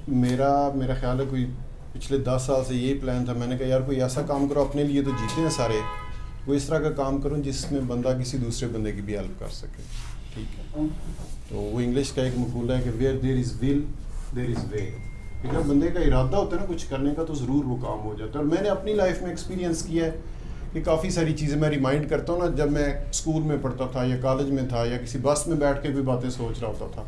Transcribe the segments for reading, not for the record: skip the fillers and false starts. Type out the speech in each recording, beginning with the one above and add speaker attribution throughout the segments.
Speaker 1: میرا خیال ہے کوئی پچھلے 10 سال سے یہی پلان تھا. میں نے کہا یار کوئی ایسا کام کرو, اپنے لیے تو جیتے ہیں سارے, کوئی اس طرح کا کام کروں جس میں بندہ کسی دوسرے بندے کی بھی ہیلپ کر سکے. ٹھیک ہے, تو وہ انگلش کا ایک مقولہ ہے کہ ویئر دیر از ول دیر از وے. کہ جب بندے کا ارادہ ہوتا ہے نا کچھ کرنے کا تو ضرور وہ کام ہو جاتا ہے. اور میں نے اپنی لائف میں ایکسپیرینس کیا ہے کہ کافی ساری چیزیں میں ریمائنڈ کرتا ہوں نا, جب میں اسکول میں پڑھتا تھا یا کالج میں تھا یا کسی بس میں بیٹھ کے کوئی باتیں سوچ رہا ہوتا تھا,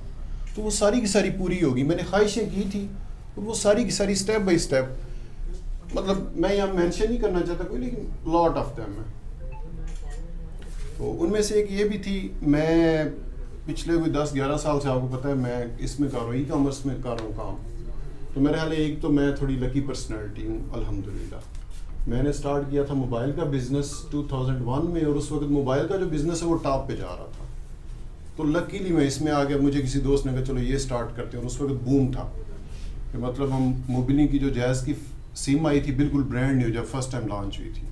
Speaker 1: تو وہ ساری کی ساری پوری ہوگی. میں نے خواہشیں کی تھی اور وہ ساری کی ساری اسٹیپ بائی اسٹیپ, مطلب میں یہاں مینشن نہیں کرنا چاہتا کوئی, لیکن لاٹ آف دیم ہے. تو ان میں سے ایک یہ بھی تھی, میں پچھلے کوئی 10-11 سال سے, آپ کو پتہ ہے میں اس میں کر رہا ہوں, ای کامرس میں کر رہا ہوں کام. تو میرے خیال ہے ایک تو میں تھوڑی لکی پرسنالٹی ہوں الحمدللہ. میں نے سٹارٹ کیا تھا موبائل کا بزنس 2001 میں, اور اس وقت موبائل کا جو بزنس ہے وہ ٹاپ پہ جا رہا تھا. تو لکیلی میں اس میں آ گیا. مجھے کسی دوست نے کہا چلو یہ سٹارٹ کرتے ہیں, اور اس وقت بوم تھا کہ مطلب ہم موبیلی کی جو جائز کی سم آئی تھی بالکل برانڈ نیو, جب فرسٹ ٹائم لانچ ہوئی تھی,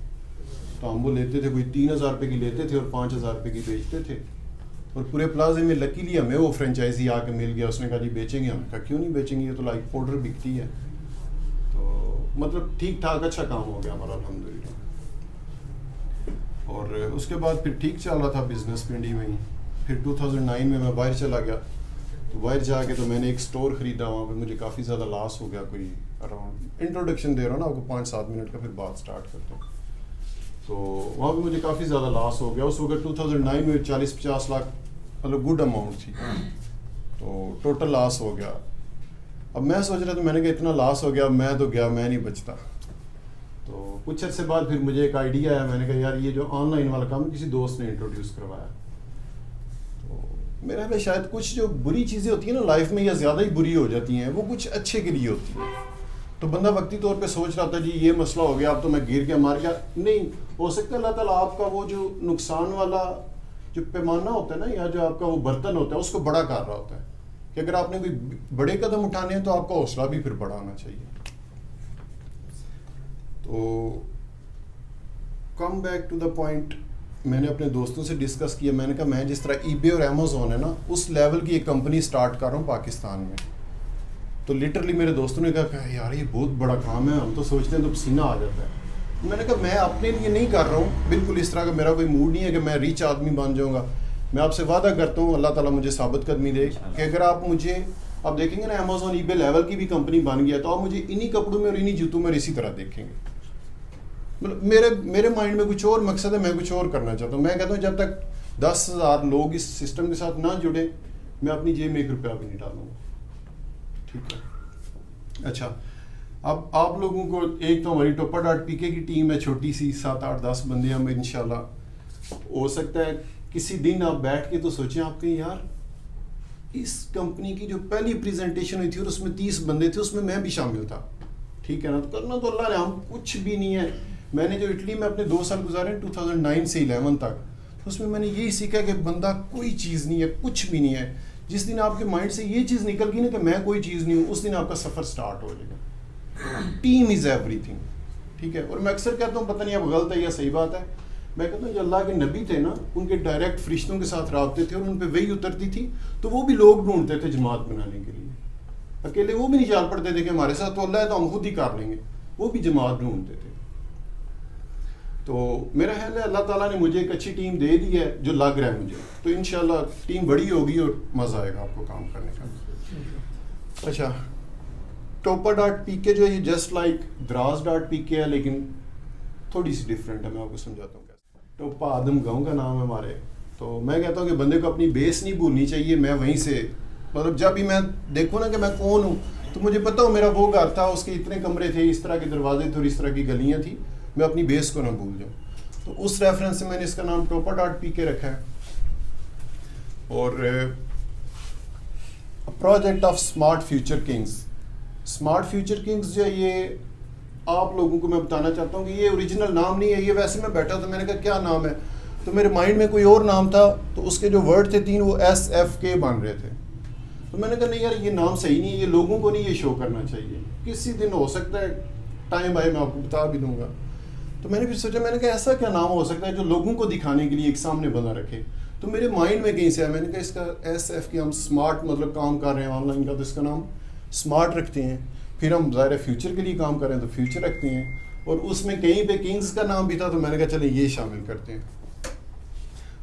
Speaker 1: تو ہم وہ لیتے تھے, کوئی 3,000 روپے کی لیتے تھے اور 5,000 روپے کی بیچتے تھے. اور پورے پلازے میں لکیلی ہمیں وہ فرینچائزی آ کے مل گیا. اس نے کہا جی بیچیں گے. ہم نے کہا کیوں نہیں بیچیں گے, یہ تو لائک پاؤڈر بکتی ہے. تو مطلب ٹھیک ٹھاک اچھا کام ہو گیا ہمارا الحمدللہ. اور اس کے بعد پھر ٹھیک چل رہا تھا بزنس پنڈی میں ہی. پھر 2009 میں باہر چلا گیا. تو باہر جا کے تو میں نے ایک اسٹور خریدا, وہاں پہ مجھے کافی زیادہ لاس ہو گیا. کوئی اراؤنڈ انٹروڈکشن دے رہا ہوں نا آپ کو, 5-7 منٹ کا, پھر بات اسٹارٹ کرتا ہوں. تو وہاں پہ مجھے کافی زیادہ لاس ہو گیا. اس وقت 2009 میں 40-50 لاکھ مطلب گڈ اماؤنٹ تھی. تو ٹوٹل لاس ہو گیا. اب میں سوچ رہا تھا, میں نے کہا اتنا لاس ہو گیا, میں تو گیا, میں نہیں بچتا. تو کچھ عرصے بعد پھر مجھے ایک آئیڈیا آیا. میں نے کہا یار یہ جو آن لائن والا کام کسی دوست نے انٹروڈیوس کروایا. تو میرے خیال شاید کچھ جو بری چیزیں ہوتی ہیں نا لائف میں, یا زیادہ ہی بری ہو جاتی ہیں, وہ کچھ اچھے کے لیے ہوتی ہیں. تو بندہ وقتی طور پہ سوچ رہا تھا جی یہ مسئلہ ہو گیا, اب تو میں گر گیا مار گیا. نہیں ہو سکتا اللہ تعالیٰ آپ کا وہ جو نقصان والا جو پیمانہ ہوتا ہے نا, یا جو آپ کا وہ برتن ہوتا ہے, اس کو بڑا کر رہا ہوتا ہے. کہ اگر آپ نے کوئی بڑے قدم اٹھانے ہیں تو آپ کا حوصلہ بھی پھر بڑا ہونا چاہیے. تو come back to the point, میں نے اپنے دوستوں سے ڈسکس کیا. میں نے کہا میں جس طرح ای بے اور امیزون ہے نا, اس لیول کی ایک کمپنی سٹارٹ کر رہا ہوں پاکستان میں. تو لٹرلی میرے دوستوں نے کہا کہ یار یہ بہت بڑا کام ہے, ہم تو سوچتے ہیں تو پسینہ آ جاتا ہے. میں نے کہا میں اپنے لیے نہیں کر رہا ہوں, بالکل اس طرح کا میرا کوئی موڈ نہیں ہے کہ میں ریچ آدمی بن جاؤں گا. میں آپ سے وعدہ کرتا ہوں اللہ تعالیٰ مجھے ثابت قدمی دے کہ اگر آپ مجھے, آپ دیکھیں گے نا امیزون ای بے لیول کی بھی کمپنی بن گیا, تو آپ مجھے انہی کپڑوں میں اور انہی جوتوں میں اسی طرح دیکھیں گے. مطلب میرے مائنڈ میں کچھ اور مقصد ہے, میں کچھ اور کرنا چاہتا ہوں. میں کہتا ہوں جب تک 10,000 لوگ اس سسٹم کے ساتھ نہ جڑے, میں اپنی جیب میں 1 روپیہ بھی نہیں ڈالوں گا. ٹھیک ہے, اچھا اب آپ لوگوں کو, ایک تو ہماری ٹوپا.pk کی ٹیم ہے چھوٹی سی, 7-8-10 بندے ہم انشاءاللہ. ہو سکتا ہے کسی دن آپ بیٹھ کے تو سوچیں, آپ کہیں یار اس کمپنی کی جو پہلی پریزنٹیشن ہوئی تھی اور اس میں 30 بندے تھے, اس میں میں بھی شامل تھا. ٹھیک ہے نا, تو کرنا تو اللہ نے, ہم کچھ بھی نہیں ہے. میں نے جو اٹلی میں اپنے 2 سال گزارے ہیں 2009 سے 11 تک, اس میں نے یہی سیکھا کہ بندہ کوئی چیز نہیں ہے, کچھ بھی نہیں ہے. جس دن آپ کے مائنڈ سے یہ چیز نکل گئی نا کہ میں کوئی چیز نہیں ہوں, اس دن آپ کا سفر سٹارٹ ہو جائے گا. Team is everything. ٹھیک ہے, اور میں اکثر کہتا ہوں, پتہ نہیں اب غلط ہے یا صحیح بات ہے, میں کہتا ہوں جو اللہ کے نبی تھے نا, ان کے ڈائریکٹ فرشتوں کے ساتھ رابطے تھے اور ان پہ وحی اترتی تھی, تو وہ بھی لوگ ڈھونڈتے تھے جماعت بنانے کے لیے. اکیلے وہ بھی نہیں چال پڑتے تھے کہ ہمارے ساتھ تو اللہ ہے تو ہم خود ہی کر لیں گے, وہ بھی جماعت ڈھونڈتے تھے. تو میرا خیال ہے اللہ تعالیٰ نے مجھے ایک اچھی ٹیم دے دی ہے جو لگ رہا ہے مجھے, تو انشاءاللہ ٹیم بڑی ہوگی اور مزہ آئے گا آپ کو کام کرنے کا. اچھا, ٹوپا.pk جو ہے جسٹ لائک دراز.pk ہے, لیکن تھوڑی سی ڈفرینٹ ہے. میں آپ کو سمجھاتا ہوں. ٹوپا آدم گاؤں کا نام ہے ہمارے. تو میں کہتا ہوں کہ بندے کو اپنی بیس نہیں بھولنی چاہیے. میں وہیں سے, مطلب جب بھی میں دیکھوں نا کہ میں کون ہوں, تو مجھے پتا ہو میرا وہ گھر تھا, اس کے اتنے کمرے تھے, اس طرح کے دروازے تھے اور اس طرح کی گلیاں تھیں, میں اپنی بیس کو نہ بھول جاؤں. تو اس ریفرنس سے میں نے اس کا نام ٹوپا.pk رکھا ہے. اور project of smart future kings. Smart future kings جو ہے یہ آپ لوگوں کو میں بتانا چاہتا ہوں کہ یہ اوریجنل نام نہیں ہے. یہ ویسے میں بیٹھا تھا, میں نے کہا کیا نام ہے, تو میرے مائنڈ میں کوئی اور نام تھا, تو اس کے جو ورڈ تھے 3 وہ SFK بن رہے تھے. تو میں نے کہا نہیں یار یہ نام صحیح نہیں ہے, یہ لوگوں کو نہیں یہ شو کرنا چاہیے. کسی دن ہو سکتا ہے ٹائم آئے میں آپ کو بتا بھی دوں گا. تو میں نے پھر سوچا, میں نے کہا ایسا کیا نام ہو سکتا ہے جو لوگوں کو دکھانے کے لیے ایک سامنے بنا رکھے. تو میرے مائنڈ میں کہیں سے آیا, میں نے کہا اس کا SFK, ہم اسمارٹ مطلب کام کر رہے ہیں آن لائن کا, تو اس کا نام اسمارٹ رکھتے ہیں. پھر ہم ظاہر فیوچر کے لیے کام کریں تو فیوچر رکھتے ہیں, اور اس میں کہیں پہ کنگز کا نام بھی تھا تو میں نے کہا چلیں یہ شامل کرتے ہیں.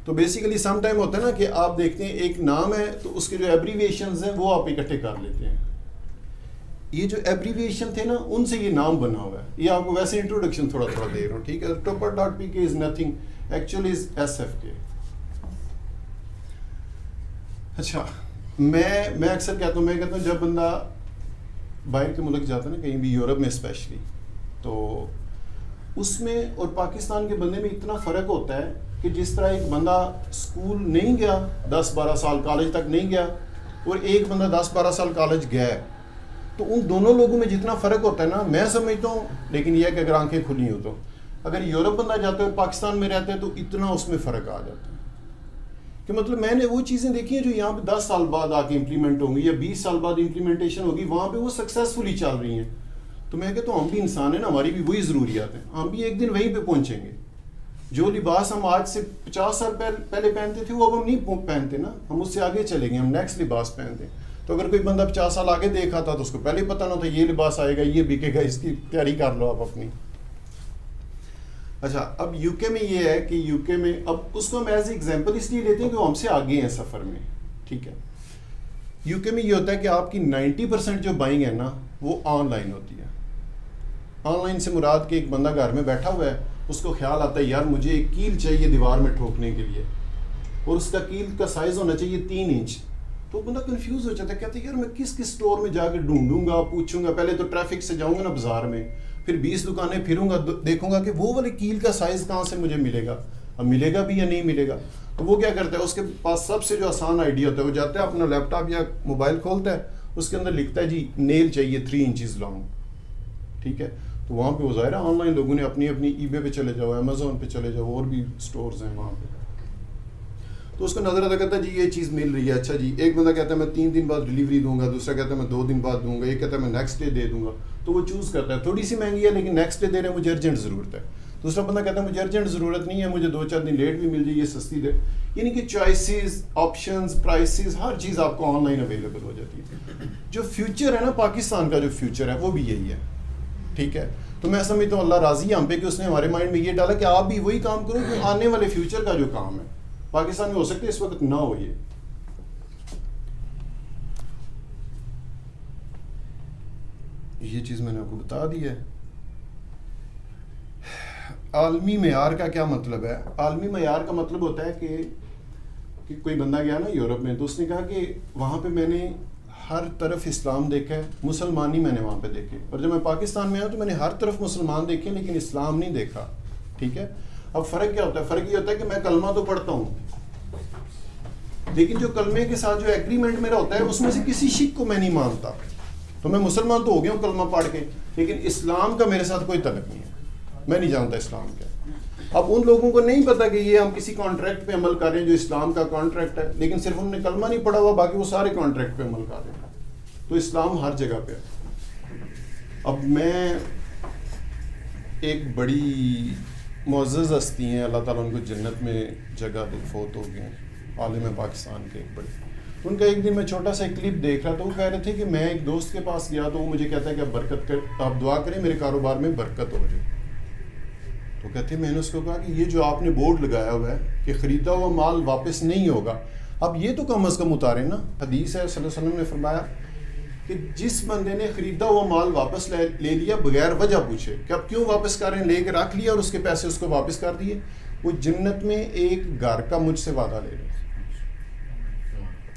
Speaker 1: تو بیسیکلی سم ٹائم ہوتا ہے نا کہ آپ دیکھتے ہیں ایک نام ہے تو اس کے جو ایبریویشنز ہیں وہ آپ اکٹھے کر لیتے ہیں. یہ جو ایبریویشن تھے نا ان سے یہ نام بنا ہوا ہے. یہ آپ کو ویسے انٹروڈکشن تھوڑا دے رہا ہوں, ٹھیک ہے. Topper.pk is nothing actually is SFK. اچھا, میں اکثر کہتا ہوں جب بندہ باہر کے ملک جاتا ہے نا, کہیں بھی یورپ میں اسپیشلی, تو اس میں اور پاکستان کے بندے میں اتنا فرق ہوتا ہے کہ جس طرح ایک بندہ اسکول نہیں گیا 10-12 سال, کالج تک نہیں گیا, اور ایک بندہ 10-12 سال کالج گیا ہے, تو ان دونوں لوگوں میں جتنا فرق ہوتا ہے نا میں سمجھتا ہوں, لیکن یہ ہے کہ اگر آنکھیں کھلی ہو تو اگر یورپ بندہ جاتا ہے اور پاکستان میں رہتا ہے تو اتنا اس میں فرق آ جاتا ہے کہ مطلب میں نے وہ چیزیں دیکھی ہیں جو یہاں پہ 10 سال بعد آ کے امپلیمنٹ ہوں گی یا 20 سال بعد امپلیمنٹیشن ہوگی, وہاں پہ وہ سکسیزفلی چل رہی ہیں. تو میں کہتا ہوں ہم بھی انسان ہیں نا, ہماری بھی وہی ضروریات ہیں, ہم بھی ایک دن وہیں پہ پہنچیں گے. جو لباس ہم آج سے 50 سال پہلے پہنتے تھے وہ اب ہم نہیں پہنتے نا, ہم اس سے آگے چلیں گے, ہم نیکسٹ لباس پہنتے ہیں. تو اگر کوئی بندہ 50 سال آگے دیکھا تھا تو اس کو پہلے ہی پتہ نہ تھا یہ لباس آئے گا, یہ بکے گا, اس کی تیاری کر لو آپ اپنی. اچھا, اب یو کے میں یہ ہے کہ یو کے میں اب اس کو ہم ایز ایگزامپل اس لیے لیتے ہیں کہ وہ ہم سے آگے ہیں سفر میں, ٹھیک ہے. یو کے میں یہ ہوتا ہے کہ آپ کی 90% جو بائنگ ہے نا وہ آن لائن ہوتی ہے. آن لائن سے مراد کہ ایک بندہ گھر میں بیٹھا ہوا ہے, اس کو خیال آتا ہے یار مجھے ایک کیل چاہیے دیوار میں ٹھوکنے کے لیے, اور اس کا کیل کا سائز ہونا چاہیے 3 انچ. تو بندہ کنفیوز ہو جاتا ہے, کہتا ہے یار میں کس اسٹور میں جا کے ڈھونڈوں گا, پوچھوں گا, پہلے تو ٹریفک سے جاؤں گا نا بازار میں, پھر 20 دکانیں پھروں گا, دیکھوں گا کہ وہ والے کیل کا سائز کہاں سے مجھے ملے گا, اب ملے گا بھی یا نہیں ملے گا. تو وہ کیا کرتا ہے, اس کے پاس سب سے جو آسان آئیڈیا ہوتا ہے, وہ جاتا ہے اپنا لیپ ٹاپ یا موبائل کھولتا ہے, اس کے اندر لکھتا ہے جی نیل چاہیے 3 انچز لانگ, ٹھیک ہے. تو وہاں پہ وہ ظاہر ہے آن لائن لوگوں نے اپنی ای بے پہ چلے جاؤ, امیزون پہ چلے جاؤ, اور بھی اسٹورز ہیں وہاں پہ, تو اس کو نظر آتا کہتا ہے جی یہ چیز مل رہی ہے. اچھا جی, ایک بندہ کہتا ہے میں 3 دن بعد ڈلیوری دوں گا, دوسرا کہتا ہے میں 2 دن بعد دوں گا, ایک کہتا ہے میں نیکسٹ ڈے دے دوں گا. تو وہ چوز کرتا ہے, تھوڑی سی مہنگی ہے لیکن نیکسٹ ڈے دے رہے ہیں, مجھے ارجنٹ ضرورت ہے. دوسرا بندہ کہتا ہے مجھے ارجنٹ ضرورت نہیں ہے, مجھے 2-4 دن لیٹ بھی مل جائے, یہ سستی دے. یعنی کہ چوائسیز, آپشنز, پرائسز, ہر چیز آپ کو آن لائن اویلیبل ہو جاتی ہے. جو فیوچر ہے نا پاکستان کا, جو فیوچر ہے وہ بھی یہی ہے, ٹھیک ہے. تو میں سمجھتا ہوں اللہ راضی ہے ہم پہ کہ اس نے ہمارے مائنڈ میں یہ ڈالا کہ آپ بھی وہی کام کرو کہ آنے والے فیوچر کا جو کام ہے پاکستان میں ہو سکتا ہے اس وقت نہ ہو. یہ چیز میں نے آپ کو بتا دی ہے. عالمی معیار کا کیا مطلب ہے؟ عالمی معیار کا مطلب ہوتا ہے کہ کوئی بندہ گیا نا یورپ میں, تو اس نے کہا کہ وہاں پہ میں نے ہر طرف اسلام دیکھا ہے, مسلمان ہی میں نے وہاں پہ دیکھے, اور جب میں پاکستان میں آیا تو میں نے ہر طرف مسلمان دیکھے لیکن اسلام نہیں دیکھا, ٹھیک ہے. اب فرق کیا ہوتا ہے؟ فرق یہ ہوتا ہے کہ میں کلمہ تو پڑھتا ہوں لیکن جو کلمے کے ساتھ جو ایگریمنٹ میرا ہوتا ہے اس میں سے کسی شک کو میں نہیں مانتا. تو میں مسلمان تو ہو گیا ہوں کلمہ پڑھ کے, لیکن اسلام کا میرے ساتھ کوئی تعلق نہیں ہے, میں نہیں جانتا اسلام کیا. اب ان لوگوں کو نہیں پتا کہ یہ ہم کسی کانٹریکٹ پہ عمل کر رہے ہیں جو اسلام کا کانٹریکٹ ہے, لیکن صرف انہوں نے کلمہ نہیں پڑھا ہوا, باقی وہ سارے کانٹریکٹ پہ عمل کر رہے ہیں. تو اسلام ہر جگہ پہ ہے. اب میں ایک بڑی معزز ہستی ہیں, اللہ تعالیٰ ان کو جنت میں جگہ دے, فوت ہو گئے ہیں, عالم پاکستان کے ایک بڑے. ان کا ایک دن میں چھوٹا سا کلپ دیکھ رہا تھا, وہ کہہ رہے تھے کہ میں ایک دوست کے پاس گیا تو وہ مجھے کہتا ہے کہ آپ دعا کریں میرے کاروبار میں برکت ہو جائے. تو کہتے ہیں میں نے اس کو کہا کہ یہ جو آپ نے بورڈ لگایا ہوا ہے کہ خریدا ہوا مال واپس نہیں ہوگا, اب یہ تو کم از کم اتاریں نا. حدیث ہے صلی اللہ علیہ وسلم نے فرمایا کہ جس بندے نے خریدا ہوا مال واپس لے لیا بغیر وجہ پوچھے کہ اب کیوں واپس کر رہے ہیں, لے کے رکھ لیا اور اس کے پیسے اس کو واپس کر دیے, وہ جنت میں ایک گھر کا مجھ سے وعدہ لے رہے ہیں,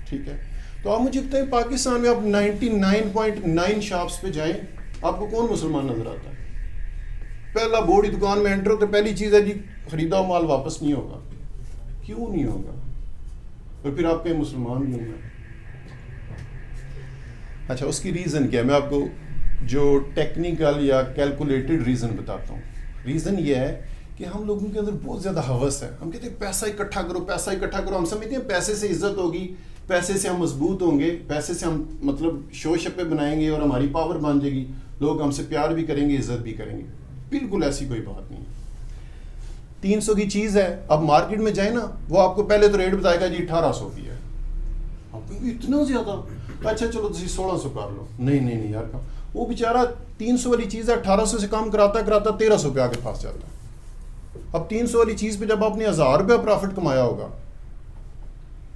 Speaker 1: ٹھیک ہے. تو آپ مجھے بتائیں پاکستان میں آپ 99.9 شاپس پہ جائیں, آپ کو کون مسلمان نظر آتا ہے؟ پہلا بورڈ ہی دکان میں انٹر ہوتا ہے, پہلی چیز ہے جی خریدا ہوا مال واپس نہیں ہوگا. کیوں نہیں ہوگا؟ اور پھر آپ کہیں مسلمان بھی ہوں گے. اچھا, اس کی ریزن کیا ہے؟ میں آپ کو جو ٹیکنیکل یا کیلکولیٹڈ ریزن بتاتا ہوں. ریزن یہ ہے کہ ہم لوگوں کے اندر بہت زیادہ ہوس ہے. ہم کہتے ہیں پیسہ اکٹھا کرو, پیسہ اکٹھا کرو. ہم سمجھتے ہیں پیسے سے عزت ہوگی, پیسے سے ہم مضبوط ہوں گے, پیسے سے ہم مطلب شو شپے بنائیں گے اور ہماری پاور بن جائے گی, لوگ ہم سے پیار بھی کریں گے, عزت بھی کریں گے. بالکل ایسی کوئی بات نہیں. 300 کی چیز ہے, اب مارکیٹ میں جائیں نا, وہ آپ کو پہلے تو ریٹ بتائے گا جی 1800 کی ہے. آپ کہیں گے اتنا زیادہ, اچھا چلو تسی 1600 کر لو. نہیں یار کم. وہ بیچارہ 300 والی چیز ہے 1800 سے کام کراتا 1300 پہ آ کے پھنس جاتا ہے. اب 300 والی چیز پہ جب آپ نے 1000 روپیہ پروفٹ کمایا ہوگا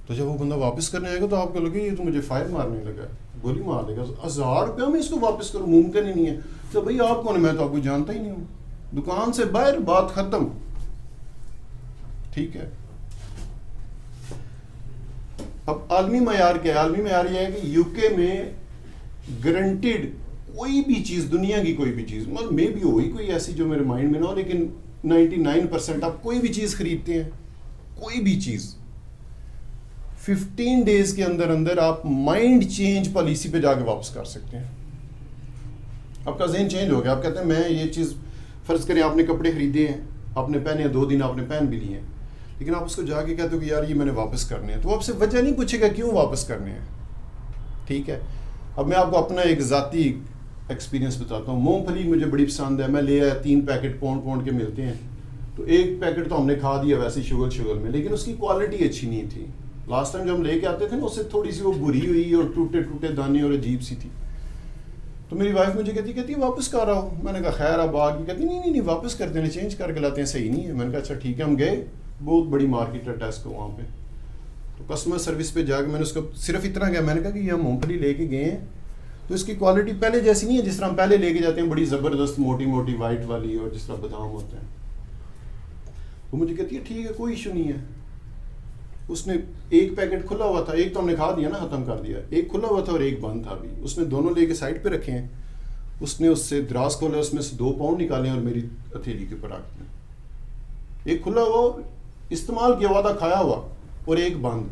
Speaker 1: تو جب وہ بندہ واپس کرنے آئے گا تو آپ کو لگے یہ تو مجھے فائر مارنے لگا ہے, گولی مار دے گا. 1000 روپیہ میں اس کو واپس کروں ممکن ہی نہیں ہے. تو بھائی آپ کون ہے, میں تو آپ کو جانتا ہی نہیں ہوں. دکان سے باہر, بات ختم. ٹھیک ہے. اب عالمی معیار کیا ہے؟ عالمی معیار یہ ہے کہ یو کے میں گارنٹیڈ کوئی بھی چیز, دنیا کی کوئی بھی چیز, مطلب میں بھی ہوئی کوئی ایسی جو میرے مائنڈ میں نہ ہو, لیکن 99% آپ کوئی بھی چیز خریدتے ہیں, کوئی بھی چیز 15 ڈیز کے اندر آپ مائنڈ چینج پالیسی پہ جا کے واپس کر سکتے ہیں. آپ کا ذہن چینج ہو گیا, آپ کہتے ہیں میں یہ چیز, فرض کریں آپ نے کپڑے خریدے ہیں, آپ نے پہنے ہیں, 2 دن آپ نے پہن بھی لیے ہیں, لیکن آپ اس کو جا کے کہتے ہو کہ یار یہ میں نے واپس کرنے ہیں, تو وہ آپ سے وجہ نہیں پوچھے گا کیوں واپس کرنے ہیں. ٹھیک ہے. اب میں آپ کو اپنا ایک ذاتی ایکسپیرینس بتاتا ہوں. مونگ پھلی مجھے بڑی پسند ہے, میں لے آیا 3 پیکٹ پاؤنڈ کے ملتے ہیں, تو 1 پیکٹ تو ہم نے کھا دیا ویسے شوگر میں, لیکن اس کی کوالٹی اچھی نہیں تھی. لاسٹ ٹائم جب ہم لے کے آتے تھے نا, اس سے تھوڑی سی وہ بری ہوئی اور ٹوٹے دانے اور عجیب سی تھی. تو میری وائف مجھے کہتی واپس کر رہا ہوں. میں نے کہا خیر اب آ کے کہتی نہیں واپس کرتے ہیں, چینج کر کے لاتے ہیں, صحیح نہیں ہے. میں نے کہا اچھا ٹھیک ہے. ہم گئے, بہت بڑی مارکیٹ ہے ٹیسکو وہاں پہ, تو کسٹمر سروس پہ جا کے میں نے اس کو صرف اتنا کہا, میں نے کہا کہ یہ ہم مونگ پھلی لے کے گئے ہیں تو اس کی کوالٹی پہلے جیسی نہیں ہے جس طرح ہم پہلے لے کے جاتے ہیں, بڑی زبردست موٹی وائٹ والی اور جس طرح بادام ہوتے ہیں. وہ مجھے کہتی ہے ٹھیک ہے کوئی ایشو نہیں ہے. اس نے 1 پیکٹ کھلا ہوا تھا, 1 تو ہم نے کھا دیا نا, ختم کر دیا. 1 کھلا ہوا تھا اور 1 بند تھا. بھی اس نے دونوں لے کے سائڈ پہ رکھے ہیں. اس نے اس سے دراز کھولا, اس میں سے 2 پاؤنڈ نکالے اور میری ہتھیلی کے اوپر رکھ دیا. 1 کھلا ہوا استعمال کیا ہوا تھا, کھایا ہوا, اور 1 بند.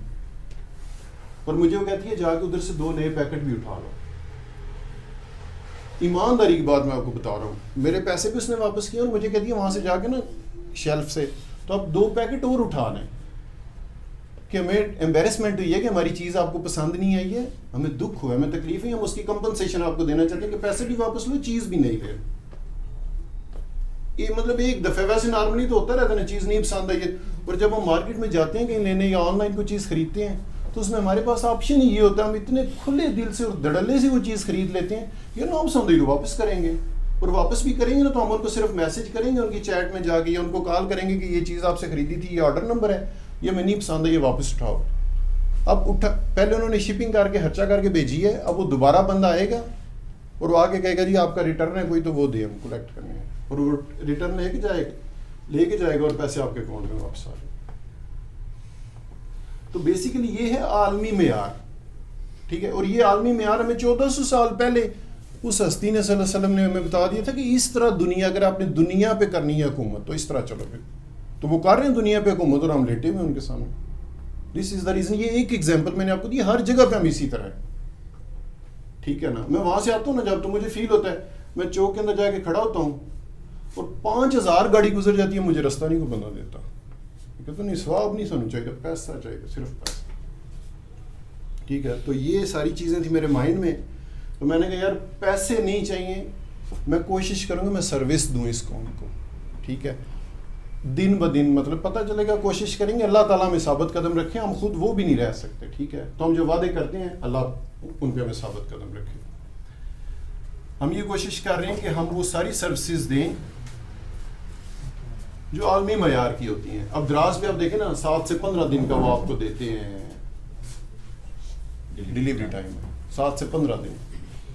Speaker 1: اور مجھے وہ کہتی ہے جا کے ادھر سے 2 نئے پیکٹ بھی اٹھا لو. ایمانداری کی بات میں آپ کو بتا رہا ہوں, میرے پیسے بھی اس نے واپس کیے, اور مجھے کہتی ہے وہاں سے جا کے نا شیلف سے تو آپ 2 پیکٹ اور اٹھا لیں, کہ ہمیں امبیرسمنٹ ہوئی ہے کہ ہماری چیز آپ کو پسند نہیں آئی ہے, ہمیں دکھ ہوا ہے, ہمیں تکلیف ہے, ہم اس کی کمپنسیشن آپ کو دینا چاہتے ہیں کہ پیسے بھی واپس لو, چیز بھی نہیں لے. یہ مطلب ایک دفعہ, ویسے نارملی تو ہوتا رہتا ہے نا, چیز نہیں پسند آئی ہے. اور جب ہم مارکیٹ میں جاتے ہیں کہیں لینے یا آن لائن کوئی چیز خریدتے ہیں تو اس میں ہمارے پاس آپشن ہی یہ ہوتا ہے, ہم اتنے کھلے دل سے اور دھڑلے سے وہ چیز خرید لیتے ہیں, یہ نہ پسند ہوئی تو واپس کریں گے, اور واپس بھی کریں گے نا تو ہم ان کو صرف میسج کریں گے ان کی چیٹ میں جا کے, یا ان کو کال کریں گے کہ یہ چیز آپ سے خریدی تھی, یہ آرڈر نمبر ہے, یہ میں نہیں پسند ہے, یہ واپس اٹھاؤ. اب پہلے انہوں نے شپنگ کر کے خرچہ کر کے بھیجی ہے, اب وہ دوبارہ بندہ آئے گا اور وہ آ کے کہے گا جی آپ کا ریٹرن ہے کوئی, تو وہ دے ہم کلیکٹ کرنے ہیں, اور وہ ریٹرن لے کے جائے گا اور پیسے آپ کے اکاؤنٹ میں واپس آ جائے. تو بیسیکلی یہ ہے عالمی معیار. ٹھیک ہے. اور یہ عالمی معیار ہمیں 1400 سال پہلے اس ہستی نے صلی اللہ علیہ وسلم نے ہمیں بتا دیا تھا کہ اس طرح دنیا, اگر آپ نے دنیا پہ کرنی ہے حکومت تو اس طرح چلو پھر. تو وہ کر رہے ہیں دنیا پہ حکومت, اور ہم لیٹے ہوئے ان کے سامنے. دس از دا ریزن. یہ ایک ایگزامپل میں نے آپ کو دی, ہر جگہ پہ ہم اسی طرح ہے. ٹھیک ہے نا. میں وہاں سے آتا ہوں نا جب, تو مجھے فیل ہوتا ہے, میں چوک کے اندر جا کے کھڑا ہوتا ہوں اور 5000 گاڑی گزر جاتی ہے, مجھے رستہ نہیں کوئی بندہ دیتا. کہتا نہیں ثواب نہیں سانو چاہیے, پیسہ چاہیے, صرف پیسہ. ٹھیک ہے. تو یہ ساری چیزیں تھیں میرے مائنڈ میں, تو میں نے کہا یار پیسے نہیں چاہیے, میں کوشش کروں گا میں سروس دوں اس قوم کو. ٹھیک ہے. دن بدن مطلب پتہ چلے گا, کوشش کریں گے, اللہ تعالیٰ ہمیں ثابت قدم رکھیں, ہم خود وہ بھی نہیں رہ سکتے. ٹھیک ہے. تو ہم جو وعدے کرتے ہیں اللہ ان پہ ہمیں ثابت قدم رکھے. ہم یہ کوشش کر رہے ہیں کہ ہم وہ ساری سروسز دیں جو عالمی معیار کی ہوتی ہیں. اب دراز پہ آپ دیکھیں نا 7 سے 15 دن کا وہ آپ کو دیتے ہیں ڈیلیوری ٹائم, 7 سے 15 دن.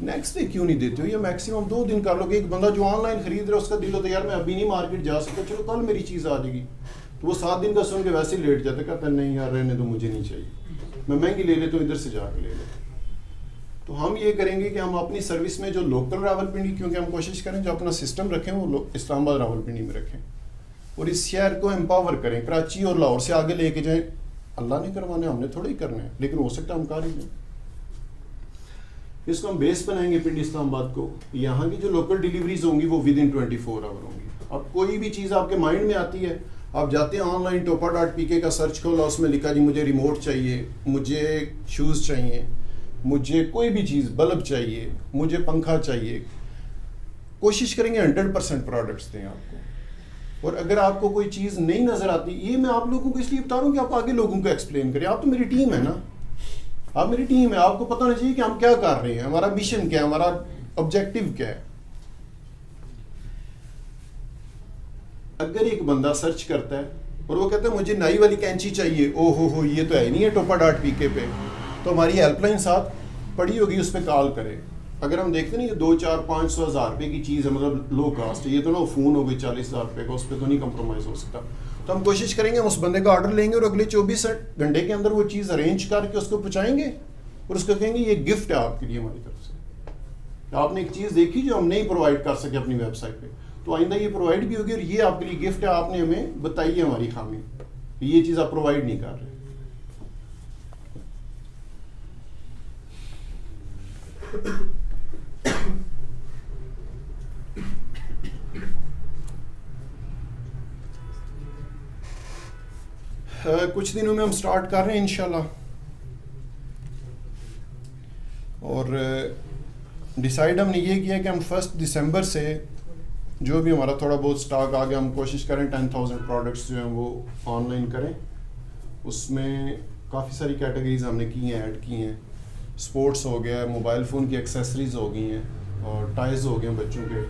Speaker 1: نیکسٹ ڈے کیوں نہیں دیتے ہو, یا میکسیمم 2 دن کر لو. کہ ایک بندہ جو آن لائن خرید رہا ہے اس کا دل ہوتا ہے یار میں ابھی نہیں مارکیٹ جا سکتا, چلو کل میری چیز آ جائے گی. تو وہ 7 دن کا سن کے ویسے ہی لیٹ جاتا ہے, کہتا ہے نہیں یار رہنے تو مجھے نہیں چاہیے, میں مہنگی لے لیتا ہوں, ادھر سے جا کے لے لو. تو ہم یہ کریں گے کہ ہم اپنی سروس میں جو لوکل راولپنڈی, کیونکہ ہم کوشش کریں جو اپنا سسٹم رکھیں وہ اسلام آباد راولپنڈی میں رکھیں, اور اس شہر کو امپاور کریں, کراچی اور لاہور سے آگے لے کے جائیں. اللہ نے کروانا ہے, ہم نے تھوڑا ہی کرنا ہے, لیکن ہو سکتا ہے ہم کر ہی لیں. اس کو ہم بیس بنائیں گے پنڈی اسلام آباد کو. یہاں کی جو لوکل ڈیلیوریز ہوں گی وہ ود ان 24 آور ہوں گی. اب کوئی بھی چیز آپ کے مائنڈ میں آتی ہے, آپ جاتے ہیں آن لائن topa.pk کا سرچ کھولا, اس میں لکھا جی مجھے ریموٹ چاہیے, مجھے شوز چاہیے, مجھے کوئی بھی چیز, بلب چاہیے, مجھے پنکھا چاہیے. کوشش کریں گے 100% پروڈکٹس دیں آپ کو. اور اگر آپ کو کوئی چیز نہیں نظر آتی, یہ میں آپ لوگوں کو اس لیے بتا رہا ہوں کہ آپ آگے لوگوں کو ایکسپلین کریں. آپ تو میری ٹیم ہے نا, آپ میری ٹیم ہے, آپ کو پتہ ہونا چاہیے کہ ہم کیا کر رہے ہیں, ہمارا مشن کیا ہے, ہمارا آبجیکٹو کیا ہے. اگر ایک بندہ سرچ کرتا ہے اور وہ کہتا ہے مجھے نائی والی کینچی چاہیے, او ہو یہ تو ہے ہی نہیں ہے ٹوپا ڈاٹ پی کے پہ, تو ہماری ہیلپ لائن ساتھ پڑی ہوگی, اس پہ کال کرے. اگر ہم دیکھتے ہیں یہ 2-4-500 ہزار روپے کی چیز ہے, مطلب لو کاسٹ, یہ تو نا فون ہو گئی 40,000 روپے کا, اس پہ تو نہیں کمپرومائز ہو سکتا. تو ہم کوشش کریں گے ہم اس بندے کا آرڈر لیں گے اور اگلے 24 گھنٹے کے اندر وہ چیز ارینج کر کے اس کو پہنچائیں گے اور اس کو کہیں گے یہ گفٹ ہے آپ کے لیے ہماری طرف سے. آپ نے ایک چیز دیکھی جو ہم نہیں پرووائڈ کر سکے اپنی ویب سائٹ پہ, تو آئندہ یہ پرووائڈ بھی ہوگی, اور یہ آپ کے لیے گفٹ ہے, آپ نے ہمیں بتائی ہے ہماری خامی, یہ چیز آپ پرووائڈ نہیں کر رہے. کچھ دنوں میں ہم سٹارٹ کر رہے ہیں انشاءاللہ, اور ڈیسائیڈ ہم نے یہ کیا کہ ہم 1 دسمبر سے جو بھی ہمارا تھوڑا بہت سٹاک آ گیا, ہم کوشش کریں 10,000 پروڈکٹس جو ہیں وہ آن لائن کریں. اس میں کافی ساری کیٹیگریز ہم نے کی ہیں, ایڈ کی ہیں. اسپورٹس ہو گیا, موبائل فون کی ایکسیسریز ہو گئی ہیں, اور ٹائز ہو گئے ہیں بچوں کے,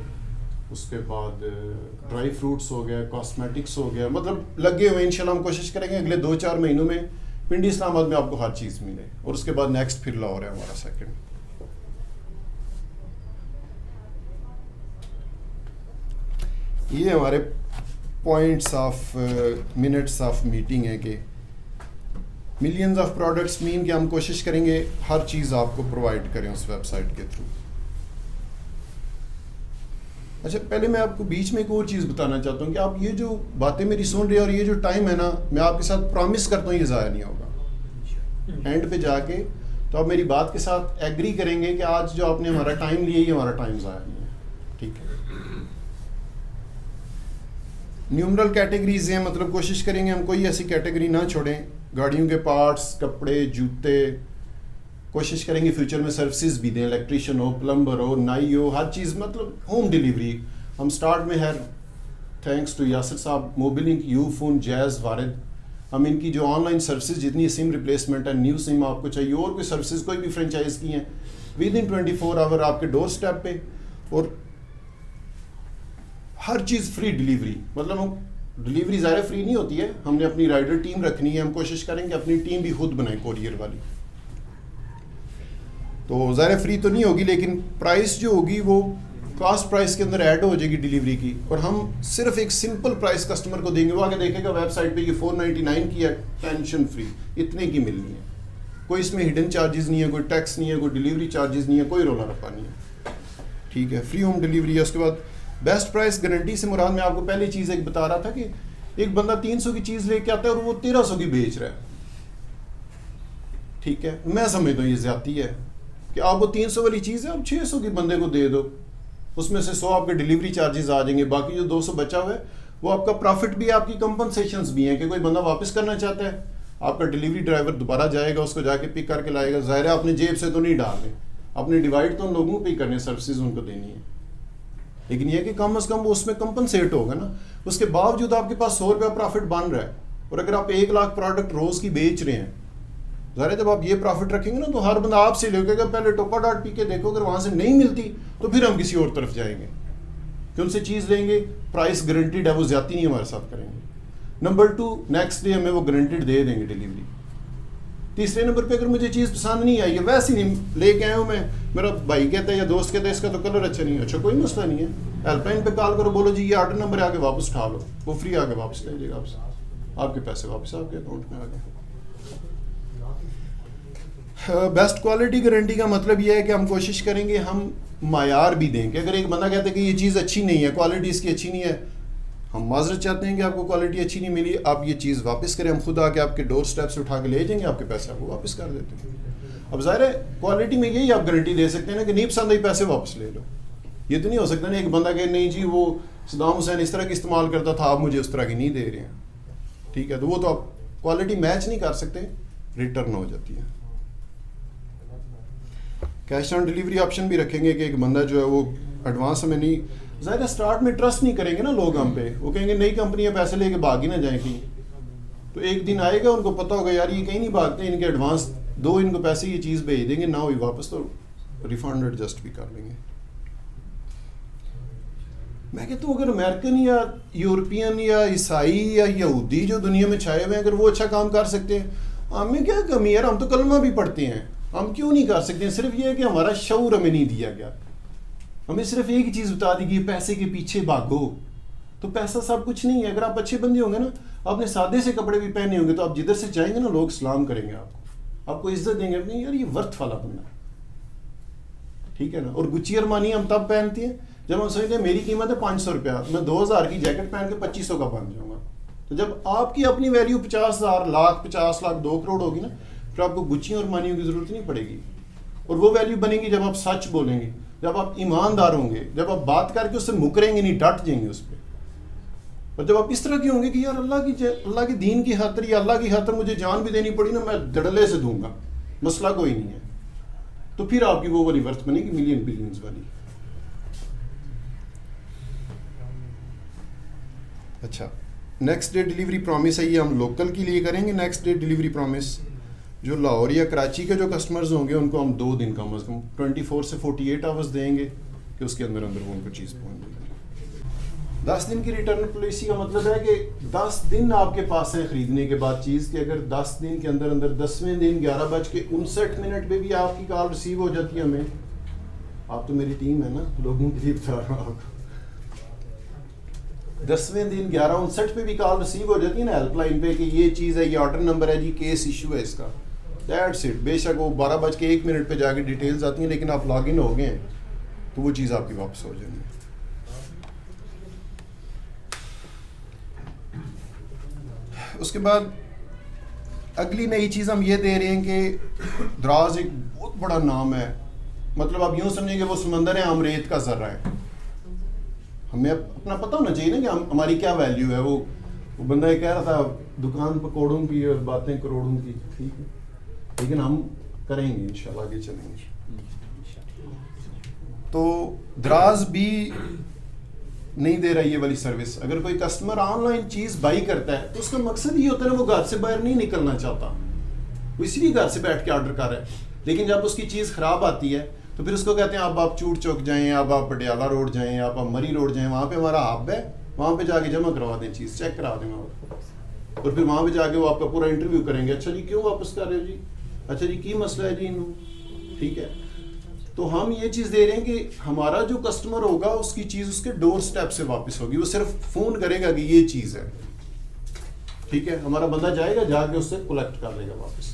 Speaker 1: اس کے بعد ڈرائی فروٹس ہو گیا, کاسمیٹکس ہو گیا, مطلب لگے ہوئے. انشاءاللہ ہم کوشش کریں گے اگلے 2-4 مہینوں میں پنڈی اسلام آباد میں آپ کو ہر چیز ملے, اور اس کے بعد نیکسٹ پھر لاہور ہے ہمارا سیکنڈ. یہ ہمارے points of minutes of meeting ہے کہ ملینز آف پروڈکٹس مین کہ ہم کوشش کریں گے ہر چیز آپ کو پرووائڈ کریں اس ویب سائٹ کے تھرو. اچھا, پہلے میں آپ کو بیچ میں ایک اور چیز بتانا چاہتا ہوں کہ آپ یہ جو باتیں میری سن رہے ہیں اور یہ جو ٹائم ہے نا, میں آپ کے ساتھ پرامس کرتا ہوں یہ ضائع نہیں ہوگا. اینڈ پہ جا کے تو آپ میری بات کے ساتھ ایگری کریں گے کہ آج جو آپ نے ہمارا ٹائم لیا یہ ہمارا ٹائم ضائع نہیں ہے. ٹھیک ہے, نیومرل کیٹیگریز ہیں, مطلب کوشش کریں گے ہم کوئی ایسی کیٹیگری نہ چھوڑیں. گاڑیوں کے پارٹس, کپڑے, جوتے, کوشش کریں گے فیوچر میں سروسز بھی دیں, الیکٹریشین ہو, پلمبر ہو, نائی ہو, ہر چیز, مطلب ہوم ڈیلیوری. ہم سٹارٹ میں ہے تھینکس ٹو یاسر صاحب, موبلنک, یو فون, جیز, وارد, ہم ان کی جو آن لائن سروسز جتنی سم ریپلیسمنٹ ہے, نیو سم آپ کو چاہیے اور کوئی سروسز کوئی بھی فرینچائز کی ہیں, ود ان 24 آور آپ کے ڈور اسٹیپ پہ, اور ہر چیز فری ڈیلیوری. مطلب ہم ڈیلیوری ظاہر فری نہیں ہوتی ہے, ہم نے اپنی رائڈر ٹیم رکھنی ہے, ہم کوشش کریں کہ اپنی ٹیم بھی خود بنائیں کوریئر والی. تو ظاہر فری تو نہیں ہوگی, لیکن پرائس جو ہوگی وہ کاسٹ پرائس کے اندر ایڈ ہو جائے گی ڈیلیوری کی, اور ہم صرف ایک سمپل پرائس کسٹمر کو دیں گے. وہ آگے دیکھے گا ویب سائٹ پہ یہ 499 کی ہے, ٹینشن فری, اتنے کی ملنی ہے. کوئی اس میں ہڈن چارجز نہیں ہے, کوئی ٹیکس نہیں ہے, کوئی ڈیلیوری چارجز نہیں ہے, کوئی رولا رپا نہیں ہے. ٹھیک ہے, فری ہوم ڈیلیوری ہے. اس کے بعد بیسٹ پرائس گارنٹی سے مراد میں آپ کو پہلی چیز ایک بتا رہا تھا کہ ایک بندہ 300 کی چیز لے کے آتا ہے اور وہ 1300 کی بیچ رہا ہے. ٹھیک ہے, میں سمجھتا ہوں یہ زیادتی ہے کہ آپ وہ 300 والی چیز ہے آپ 600 کی بندے کو دے دو, اس میں سے 100 آپ کے ڈیلیوری چارجز آ جائیں گے, باقی جو 200 بچا ہوا ہے وہ آپ کا پروفٹ بھی ہے, آپ کی کمپنسیشنز بھی ہیں کہ کوئی بندہ واپس کرنا چاہتا ہے, آپ کا ڈیلیوری ڈرائیور دوبارہ جائے گا, اس کو جا کے پک کر کے لائے گا. ظاہر ہے آپ نے جیب سے تو نہیں ڈالنے, اپنے ڈیوائڈ تو ان لوگوں پہ ہی کرنے, سروسز ان کو دینی ہے, لیکن یہ کہ کم از کم وہ اس میں کمپنسیٹ ہوگا نا. اس کے باوجود آپ کے پاس 100 روپیہ پروفٹ بن رہا ہے, اور اگر آپ 1 لاکھ پروڈکٹ روز کی بیچ رہے ہیں, ظاہر ہے جب آپ یہ پروفٹ رکھیں گے نا تو ہر بندہ آپ سے لے گا, پہلے ٹوپا ڈاٹ پی کے دیکھو, اگر وہاں سے نہیں ملتی تو پھر ہم کسی اور طرف جائیں گے کہ ان سے چیز لیں گے. پرائس گارنٹیڈ ہے, وہ زیادتی نہیں ہمارے ساتھ کریں گے. نمبر 2, نیکسٹ ڈے ہمیں وہ گارنٹیڈ دے دیں گے ڈیلیوری. تیسرے نمبر پہ اگر مجھے چیز پسند نہیں آئی ہے, ویسے ہی نہیں لے کے آیا ہوں میں, میرا بھائی کہتا ہے یا دوست کہتا ہے اس کا تو کلر اچھا نہیں ہے, اچھا کوئی مسئلہ نہیں ہے, ہیلپ لائن پہ کال کرو, بولو جی یہ آرڈر نمبر ہے, آ کے واپس اٹھا لو, وہ فری آ کے واپس لے جائے گا آپ سے, آپ کے پیسے واپس آپ کے اکاؤنٹ میں آ گئے. بیسٹ کوالٹی گارنٹی کا مطلب یہ ہے کہ ہم کوشش کریں گے ہم معیار بھی دیں کہ اگر ایک بندہ کہتا ہے کہ یہ چیز اچھی نہیں ہے, کوالٹی اس کی اچھی نہیں ہے, ہم معذرت چاہتے ہیں کہ آپ کو کوالٹی اچھی نہیں ملی, آپ یہ چیز واپس کریں, ہم خود آ کے آپ کے ڈور اسٹیپ سے اٹھا کے لے جائیں گے, آپ کے پیسے آپ کو واپس کر دیتے ہیں. اب ظاہر ہے کوالٹی میں یہی آپ گارنٹی دے سکتے ہیں نا کہ نہیں پسند آئی پیسے واپس لے لو. یہ تو نہیں ہو سکتا نا ایک بندہ کہ نہیں جی وہ صدام حسین اس طرح کی استعمال کرتا تھا, آپ مجھے اس طرح کی نہیں دے رہے ہیں. ٹھیک ہے, تو وہ تو آپ کوالٹی میچ نہیں کر سکتے, ریٹرن ہو جاتی ہے. کیش آن ڈیلیوری آپشن بھی رکھیں گے کہ ایک بندہ جو ہے وہ ایڈوانس ہمیں نہیں, ظاہر ہے اسٹارٹ میں ٹرسٹ نہیں کریں گے نا لوگ ہم پہ, وہ کہیں گے نئی کمپنیاں پیسے لے کے بھاگ ہی نہ جائیں کہیں, تو ایک دن آئے گا ان کو پتہ ہوگا یار یہ کہیں نہیں بھاگتے, ان کے ایڈوانس دو ان کو پیسے یہ چیز بھیج دیں گے نہ ہوئی واپس تو ریفنڈ ایڈجسٹ بھی کر لیں گے. میں کہتا ہوں اگر امریکن یا یورپین یا عیسائی یا یہودی جو دنیا میں چھائے ہوئے ہیں اگر وہ اچھا کام کر سکتے ہیں, ہمیں کیا کمی ہے یار, ہم تو کلمہ بھی پڑھتے ہیں, ہم کیوں نہیں کر سکتے ہیں؟ صرف یہ ہے کہ ہمارا شعور ہمیں نہیں دیا گیا. ہمیں صرف ایک ہی چیز بتا دی کہ پیسے کے پیچھے بھاگو. تو پیسہ سب کچھ نہیں ہے. اگر آپ اچھے بندے ہوں گے نا, آپ نے سادے سے کپڑے بھی پہنے ہوں گے, تو آپ جدھر سے جائیں گے نا لوگ سلام کریں گے آپ کو عزت دیں گے. نہیں یار یہ ورتھ والا بندہ ہے, ٹھیک ہے نا. اور گچی ارمانی ہم تب پہنتے ہیں جب ہم سمجھتے ہیں میری قیمت ہے 500 روپیہ, میں 2000 کی جیکٹ پہن کے 2500 کا بن جاؤں گا. تو جب آپ کی اپنی ویلیو 50,000 لاکھ 50 لاکھ 2 کروڑ ہوگی نا, پھر آپ کو گچیوں اور مانیوں کی ضرورت نہیں پڑے گی. اور وہ ویلیو بنے گی جب آپ سچ بولیں گے, جب آپ ایماندار ہوں گے, جب آپ بات کر کے اس سے مکریں گے نہیں, ڈٹ جائیں گے اس پہ. اور جب آپ اس طرح کے ہوں گے کہ یار اللہ کے دین کی خاطر یا اللہ کی خاطر مجھے جان بھی دینی پڑی نا, میں دڑلے سے دوں گا, مسئلہ کوئی نہیں ہے, تو پھر آپ کی وہ والی ورتھ بنے گی ملین بلینز والی. اچھا, نیکسٹ ڈے ڈیلیوری پرومس ہے, یہ ہم لوکل کے لیے کریں گے. نیکسٹ ڈے ڈیلیوری پرومس جو لاہور یا کراچی کے جو کسٹمرز ہوں گے ان کو ہم 2 دن کم از کم 24 سے 48 آورس دیں گے کہ اس کے اندر وہ ان کو چیز پہنچ جائے گی. 10 دن کی ریٹرن پالیسی کا مطلب ہے کہ 10 دن آپ کے پاس ہے خریدنے کے بعد چیز, کہ اگر 10 دن کے اندر 10ویں دن 11:59 پہ بھی آپ کی کال ریسیو ہو جاتی ہے ہمیں, آپ تو میری ٹیم ہے نا, لوگوں کے لیے بتا رہا ہوں آپ کو, 10ویں دن 11:59 پہ بھی کال ریسیو ہو جاتی ہے نا ہیلپ لائن پہ کہ یہ چیز ہے, یہ آرڈر نمبر ہے جی, کیس ایشو ہے اس کا, دیٹس اٹ. بے شک وہ 12:01 پہ جا کے ڈیٹیلز آتی ہیں, لیکن آپ لاگ ان ہو گئے ہیں تو وہ چیز آپ کی واپس ہو جائے گی. اس کے بعد اگلی نئی چیز ہم یہ دے رہے ہیں کہ دراز ایک بہت بڑا نام ہے, مطلب آپ یوں سمجھیں کہ وہ سمندر ہے, ہم ریت کا ذرہ ہے. ہمیں اپنا پتہ ہونا چاہیے نا کہ ہماری کیا ویلیو ہے. وہ بندہ یہ کہہ رہا تھا دکان پکوڑوں کی اور باتیں کروڑوں کی, ٹھیک ہے, لیکن ہم کریں گے انشاءاللہ, آگے چلیں گے. تو دراز بھی نہیں دے رہا یہ والی سروس. اگر کوئی کسٹمر آن لائن چیز بائی کرتا ہے تو اس کا مقصد یہ ہوتا ہے نا, وہ گھر سے باہر نہیں نکلنا چاہتا, وہ اسی لیے گھر سے بیٹھ کے آرڈر کر رہا ہے. لیکن جب اس کی چیز خراب آتی ہے تو پھر اس کو کہتے ہیں اب آپ چوٹ چوک جائیں, اب آپ پٹیالہ روڈ جائیں, اب آپ مری روڈ جائیں, وہاں پہ ہمارا ہب ہے, وہاں پہ جا کے جمع کروا دیں, چیز چیک کرا دیں وہاں پہ, اور پھر وہاں پہ جا کے وہ آپ کا پورا انٹرویو کریں گے. اچھا جی کیوں واپس کر رہے ہو جی, اچھا جی کی مسئلہ ہے جی انہوں, ٹھیک ہے. تو ہم یہ چیز دے رہے ہیں کہ ہمارا جو کسٹمر ہوگا اس کی چیز اس کے ڈور سٹیپ سے واپس ہوگی. وہ صرف فون کرے گا کہ یہ چیز ہے, ٹھیک ہے, ہمارا بندہ جائے گا, جا کے اس سے کلیکٹ کر لے گا واپس.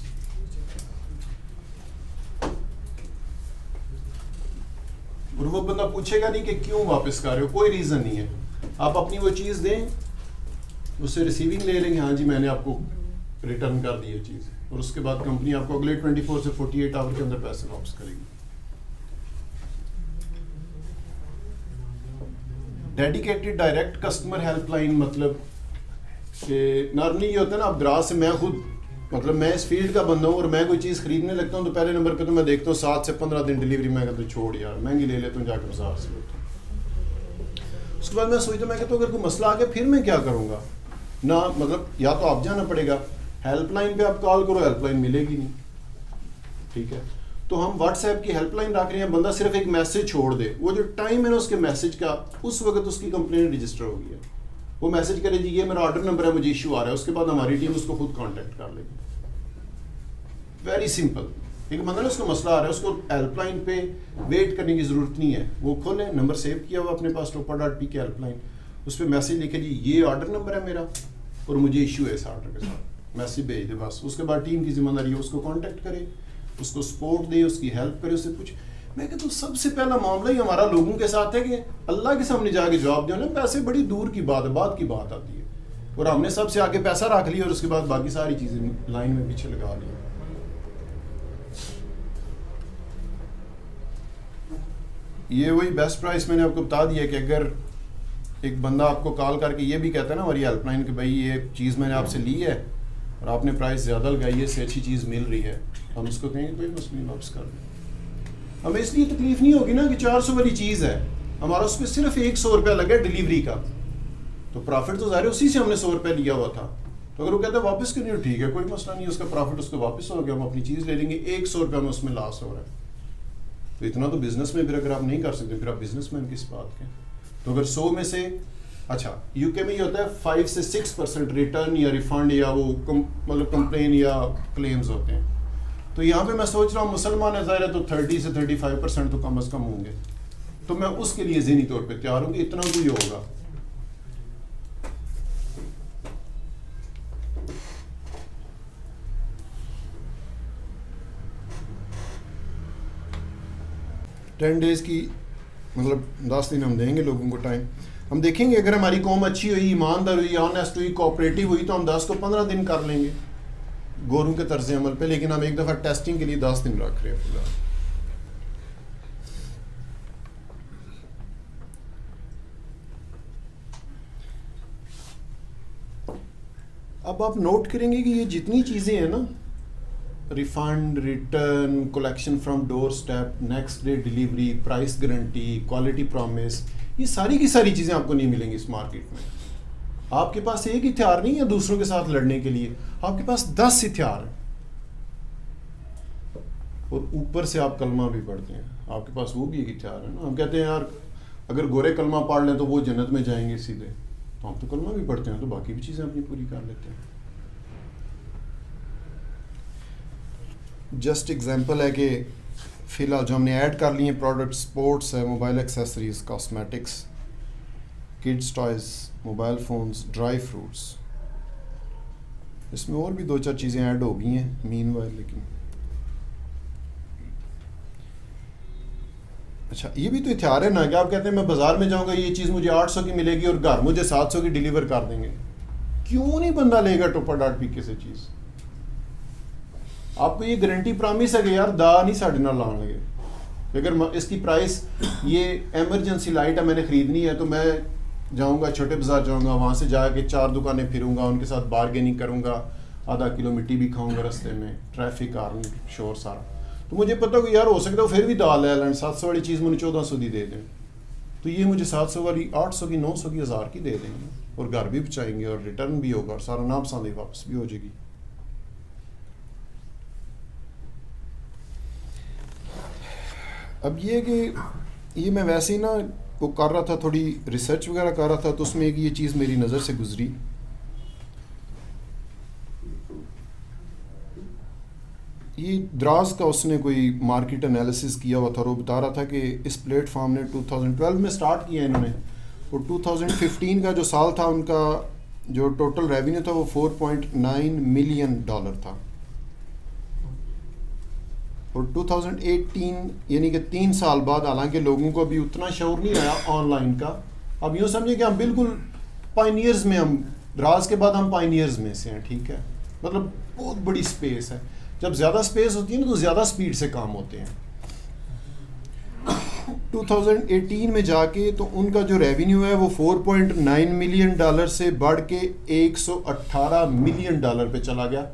Speaker 1: اور وہ بندہ پوچھے گا نہیں کہ کیوں واپس کر رہے ہو, کوئی ریزن نہیں ہے. آپ اپنی وہ چیز دیں, اس سے ریسیونگ لے لیں گے, ہاں جی میں نے آپ کو ریٹرن کر دی ہے چیز, اور اس کے بعد کمپنی آپ کو اگلے 24 سے 48 آور کے اندر پیسے واپس کرے گی. Dedicated direct customer help line, مطلب کہ نارملی یہ ہوتا ہے نا, اب دراز سے میں خود, مطلب میں اس فیلڈ کا بندہ ہوں اور میں کوئی چیز خریدنے لگتا ہوں تو پہلے نمبر پہ تو میں دیکھتا ہوں 7 سے 15 دن ڈیلیوری, میں کہتا ہوں چھوڑ یار مہنگی لے لیتا ہوں, جا کے بازار سے لیتا ہوں. اس کے بعد میں سوچتا ہوں, میں کہتا ہوں اگر کوئی مسئلہ آ گیا پھر میں کیا کروں گا نا, مطلب یا تو آپ جانا پڑے گا ہیلپ لائن پہ, آپ کال کرو ہیلپ لائن ملے گی نہیں, ٹھیک ہے. تو ہم واٹس ایپ کی ہیلپ لائن رکھ رہے ہیں, بندہ صرف ایک میسج چھوڑ دے, وہ جو ٹائم ہے نا اس کے میسج کا, اس وقت اس کی کمپلین رجسٹر ہو گئی ہے. وہ میسج کرے جی یہ میرا آرڈر نمبر ہے, مجھے ایشو آ رہا ہے, اس کے بعد ہماری ٹیم اس کو خود کانٹیکٹ کر لے گی. Very simple. ایک بندہ نا اس کو مسئلہ آ رہا ہے, اس کو ہیلپ لائن پہ ویٹ کرنے کی ضرورت نہیں ہے, وہ کھولے, نمبر سیو کیا ہوا اپنے پاس ٹوپا.pk ہیلپ لائن, اس پہ میسج لکھے جی یہ آرڈر نمبر ہے میرا اور مجھے ایشو ہے اس آرڈر کے ساتھ, میسج بھیج دے بس. اس کے بعد ٹیم کی ذمہ داری ہے اس کو کانٹیکٹ کرے, اس کو سپورٹ دے, اس کی ہیلپ کرے, اس سے پوچھ. میں کہتا ہوں سب سے پہلا معاملہ ہی ہمارا لوگوں کے ساتھ ہے کہ اللہ کے سامنے جا کے جواب دو نا. پیسے بڑی دور کی بات ہے, بعد کی بات آتی ہے, اور ہم نے سب سے آگے پیسہ رکھ لیا اور اس کے بعد باقی ساری چیزیں لائن میں پیچھے لگا لی. یہ وہی بیسٹ پرائس میں نے آپ کو بتا دیا کہ اگر ایک بندہ آپ کو کال کر کے یہ بھی کہتا ہے نا ہماری ہیلپ لائن کہ بھائی یہ چیز میں نے آپ سے لی ہے اور آپ نے پرائس زیادہ لگائی ہے, اس سے اچھی چیز مل رہی ہے, ہم اس کو کہیں گے کوئی مسئلہ نہیں, واپس کر دیں. ہمیں اس لیے تکلیف نہیں ہوگی نا کہ 400 والی چیز ہے, ہمارا اس پہ صرف 100 روپیہ لگا ڈیلیوری کا, تو پروفٹ تو ظاہر ہے اسی سے ہم نے 100 روپیہ لیا ہوا تھا, اگر وہ کہتا ہے واپس کیوں نہیں، ٹھیک ہے کوئی مسئلہ نہیں، اس کا پروفٹ اس کو واپس ہو گیا، ہم اپنی چیز لے لیں گے، 100 روپیہ میں اس میں لاس ہو رہا ہے. تو اتنا تو بزنس میں پھر اگر آپ نہیں کر سکتے پھر آپ بزنس مین کس بات کے. تو اگر 100 میں سے اچھا یو کے میں یہ ہوتا ہے 5 سے 6% ریٹرن یا ریفنڈ یا وہ مطلب کمپلین یا کلیمز ہوتے ہیں. تو یہاں پہ میں سوچ رہا ہوں مسلمان ہے ظاہر ہے تو 30 سے 35% تو کم از کم ہوں گے. تو میں اس کے لیے ذہنی طور پہ تیار ہوں کہ اتنا تو یہ ہوگا. ٹین ڈیز کی مطلب 10 دن ہم دیں گے لوگوں کو ٹائم. ہم دیکھیں گے اگر ہماری قوم اچھی ہوئی، ایماندار ہوئی، آنیسٹ ہوئی، کوآپریٹو ہوئی تو ہم 10 کو 15 دن کر لیں گے گوروں کے طرز عمل پہ. لیکن ہم ایک دفعہ ٹیسٹنگ کے لیے 10 دن رکھ رہے ہیں فی الحال. اب آپ نوٹ کریں گے کہ یہ جتنی چیزیں ہیں نا، refund, return, collection from door step, next day delivery, price guarantee, quality promise, یہ ساری کی ساری چیزیں آپ کو نہیں ملیں گی اس مارکیٹ میں. آپ کے پاس ایک ہتھیار نہیں ہے دوسروں کے ساتھ لڑنے کے لیے، آپ کے پاس 10 ہتھیار ہیں. اور اوپر سے آپ کلمہ بھی پڑھتے ہیں، آپ کے پاس وہ بھی ایک ہتھیار ہے نا. ہم کہتے ہیں یار اگر گورے کلمہ پڑھ لیں تو وہ جنت میں جائیں گے سیدھے، تو ہم تو کلمہ بھی پڑھتے ہیں تو باقی بھی چیزیں اپنی پوری کر لیتے ہیں. جسٹ ایگزامپل ہے کہ فی الحال جو ہم نے ایڈ کر لی ہیں پروڈکٹ، اسپورٹس ہے، mobile accessories, cosmetics, kids toys, mobile phones, dry fruits. اس میں اور بھی 2-4 چیزیں ایڈ ہو گئی ہیں مین وائل. لیکن اچھا یہ بھی تو ہتھیار ہے نا کہ آپ کہتے ہیں میں بازار میں جاؤں گا یہ چیز مجھے 800 کی ملے گی اور گھر مجھے 700 کی ڈیلیور کر دیں گے. کیوں نہیں بندہ لے گا ٹوپا ڈاٹ پی کے سے چیز؟ آپ کو یہ گارنٹی پرامس ہے کہ یار دا نہیں ساڑھے نہ لان لگے. اگر اس کی پرائس یہ ایمرجنسی لائٹ ہے میں نے خریدنی ہے تو میں جاؤں گا چھوٹے بازار جاؤں گا، وہاں سے جا کے 4 دکانیں پھروں گا، ان کے ساتھ بارگیننگ کروں گا، آدھا کلو مٹی بھی کھاؤں گا رستے میں، ٹریفک ہارن شور سارا. تو مجھے پتہ ہو کہ یار ہو سکتا ہے وہ پھر بھی دال لے لیں، 700 والی چیز مجھے 1400 دی دے دیں، تو یہ مجھے 700 والی 800 کی 900 کی 1000 کی دے دیں گے اور گھر بھی بچائیں گے اور ریٹرن بھی ہوگا اور سارا ناپسندی واپس بھی ہو جائے گی. اب یہ کہ یہ میں ویسے ہی نا وہ کر رہا تھا، تھوڑی ریسرچ وغیرہ کر رہا تھا تو اس میں ایک یہ چیز میری نظر سے گزری. یہ دراز کا اس نے کوئی مارکیٹ انالیسس کیا ہوا تھا اور وہ بتا رہا تھا کہ اس پلیٹ فارم نے 2012 میں سٹارٹ کیا انہوں نے، اور 2015 کا جو سال تھا ان کا جو ٹوٹل ریونیو تھا وہ $4.9 ملین تھا. اور 2018 یعنی کہ 3 سال بعد، حالانکہ لوگوں کو ابھی اتنا شعور نہیں آیا آن لائن کا، اب یوں سمجھیں کہ ہم بالکل پائنیئرز میں، ہم دراز کے بعد ہم پائنیئرز میں سے ہیں. ٹھیک ہے، مطلب بہت بڑی سپیس ہے. جب زیادہ سپیس ہوتی ہے نا تو زیادہ سپیڈ سے کام ہوتے ہیں. 2018 میں جا کے تو ان کا جو ریونیو ہے وہ $4.9 ملین سے بڑھ کے $118 ملین پہ چلا گیا.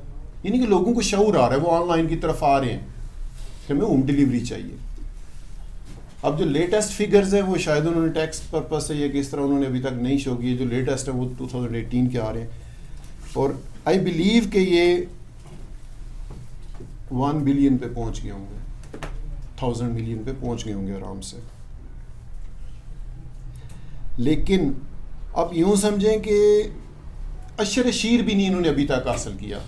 Speaker 1: یعنی کہ لوگوں کو شعور آ رہا ہے، وہ آن لائن کی طرف آ رہے ہیں کہ ہمیں ہوم ڈیلیوری چاہیے. اب جو لیٹسٹ فگرز ہیں وہ شاید انہوں نے ٹیکس پرپس سے یا کس طرح انہوں نے ابھی تک نہیں شو کیے، جو لیٹسٹ ہے وہ 2018 کے آ رہے ہیں اور آئی بلیو کہ یہ 1 بلین پہ پہنچ گئے ہوں گے، 1000 ملین پہ پہنچ گئے ہوں گے آرام سے. لیکن اب یوں سمجھیں کہ اشر شیر بھی نہیں انہوں نے ابھی تک حاصل کیا.